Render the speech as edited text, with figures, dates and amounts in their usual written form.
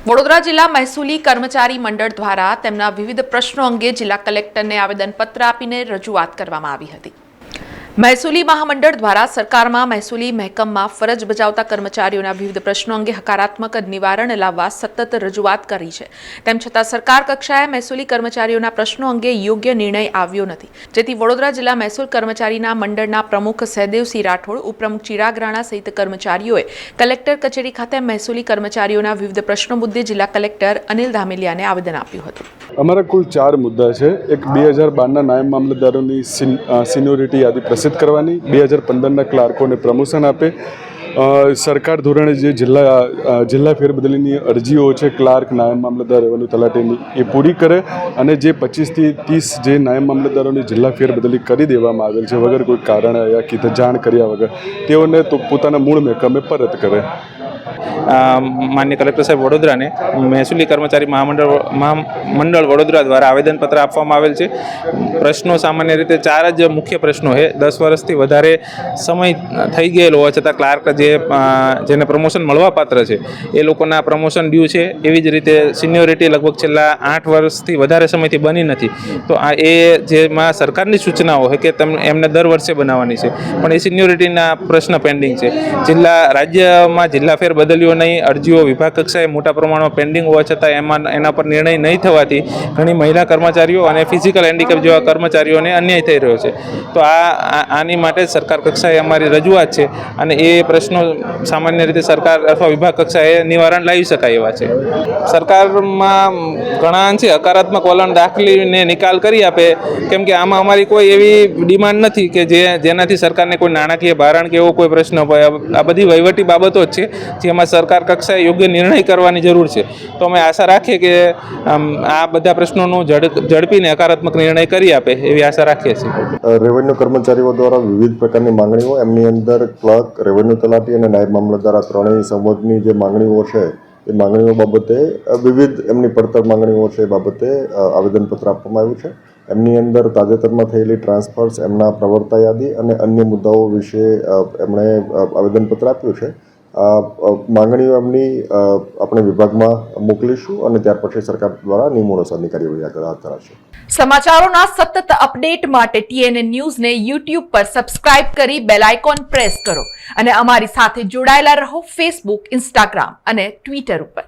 વડોદરા જિલ્લા મહેસૂલી કર્મચારી મંડળ દ્વારા તેમના વિવિધ પ્રશ્નો અંગે જિલ્લા કલેક્ટરને આવેદનપત્ર આપીને રજૂઆત કરવામાં આવી હતી। મહેસૂલી મહામંડળ દ્વારા સરકારમાં મહેસૂલી મહેકમમાં ફરજ બજાવતા કર્મચારીઓના વિવિધ પ્રશ્નો અંગે હકારાત્મક નિવારણ લાવવા સતત રજૂઆત કરી છે। તેમ છતાં સરકાર કક્ષાએ મહેસૂલી કર્મચારીઓના પ્રશ્નો અંગે યોગ્ય નિર્ણય આવ્યો નથી, જેથી વડોદરા જિલ્લા મહેસૂલ કર્મચારીના મંડળના પ્રમુખ સહદેવસિંહ રાઠોડ, ઉપપ્રમુખ ચિરાગ રાણા સહિત કર્મચારીઓએ કલેક્ટર કચેરી ખાતે મહેસૂલી કર્મચારીઓના વિવિધ પ્રશ્નો મુદ્દે જિલ્લા કલેક્ટર અનિલ ધામેલિયાને આવેદન આપ્યું હતું। અમારા કુલ 4 મુદ્દા છે। એક 2012ના નાયબ મામલતદારોની સિનિયોરિટી યાદી પ્રસિદ્ધ કરવાની, 2015ના ક્લાર્કોને પ્રમોશન આપે, સરકાર ધોરણે જે જિલ્લા ફેરબદલીની અરજીઓ છે ક્લાર્ક, નાયબ મામલતદાર, રેવન્યુ તલાટીની એ પૂરી કરે અને જે 25 થી 30 જે નાયબ મામલતદારોની જિલ્લા ફેરબદલી કરી દેવામાં આવેલ છે વગર કોઈ કારણ યા જાણ કર્યા વગર, તેઓને તો પોતાના મૂળ મહેકમે પરત કરે। माननीय कलेक्टर साहेब वडोदरा ने महसूली कर्मचारी मंडल वडोदरा द्वारा आवेदनपत्र आपवामां आवेल छे। प्रश्नों सामान्य रीते 4 ज मुख्य प्रश्नों है। 10 वर्षथी वधारे समय थई गयेलो होवा छतां क्लार्क जेने प्रमोशन मळवा पात्र छे ए लोकोना प्रमोशन ड्यू छे, एवी ज रीते सिनियोरिटी लगभग छेल्ला 8 वर्षथी वधारे समयथी बनी नथी। तो आ ए जेमां सरकारनी सूचनाओ है के एमने दर वर्षे बनाववानी छे, पण ए सिनियोरिटीना प्रश्न पेन्डिंग छे। जिल्ला राज्यमां जिल्ला फेर बदल्यो नहीं, अरजीओ विभाग कक्षाए मोटा प्रमाणमां पेन्डिंग होवा छतां एना पर निर्णय नहीं थवाथी घणी महिला कर्मचारीओ अने फिजिकल हेन्डिकेप जेवा कर्मचारीओने अन्याय थई रह्यो छे। तो आनी माटे सरकार कक्षाए अमारी रजूआत छे अने ए प्रश्नो सामान्य रीते सरकार अथवा विभाग कक्षाए निवारण लावी शकाय एवा छे। सरकारमां घणा अंशे हकारात्मक वलण दाखलीने निकाल करी आपे, केम के आमां अमारी कोई एवी डिमांड नथी के जेनाथी सरकारने कोई नाणाकीय भारण के एवो कोई प्रश्न होय। आ बधी वहीवटी बाबतो ज छे जेमां सरकार कक्षाए योग्य निर्णय करवानी जरूर है। तो अमे आशा राखीए के आ बधा प्रश्नों झड़पीने हकारात्मक निर्णय करी आपे एवी आशा राखीए छीए। रेवन्यू कर्मचारीओ द्वारा विविध प्रकारनी मांगणीओ, एमनी अंदर क्लर्क, रेवन्यू तलाटी अने नायब मामलतदार आ त्रणेय संवर्गनी जे मांगणीओ छे ए मांगणीओ बाबते विविध एमनी પડતર मांगणीओ छे बाबते आवेदनपत्र आपवामां आव्युं छे। एमनी अंदर ताजेतरमां थयेली ट्रांसफर्स, एमना प्रवर्ता यादी अने अन्य मुद्दाओ विषे एमणे आवेदनपत्र आप्युं छे। मांगणीओ एमनी अपने विभागमां मोकलीशुं અને ત્યાર પછી સરકાર દ્વારા નિયમોનુસારની કાર્યવાહી આગળ હાથ ધરાશે। સમાચારોના સતત અપડેટ માટે TNN ન્યૂઝને YouTube પર સબસ્ક્રાઇબ કરી બેલ આઇકોન પ્રેસ કરો અને અમારી સાથે જોડાયેલા રહો Facebook, Instagram અને Twitter ઉપર।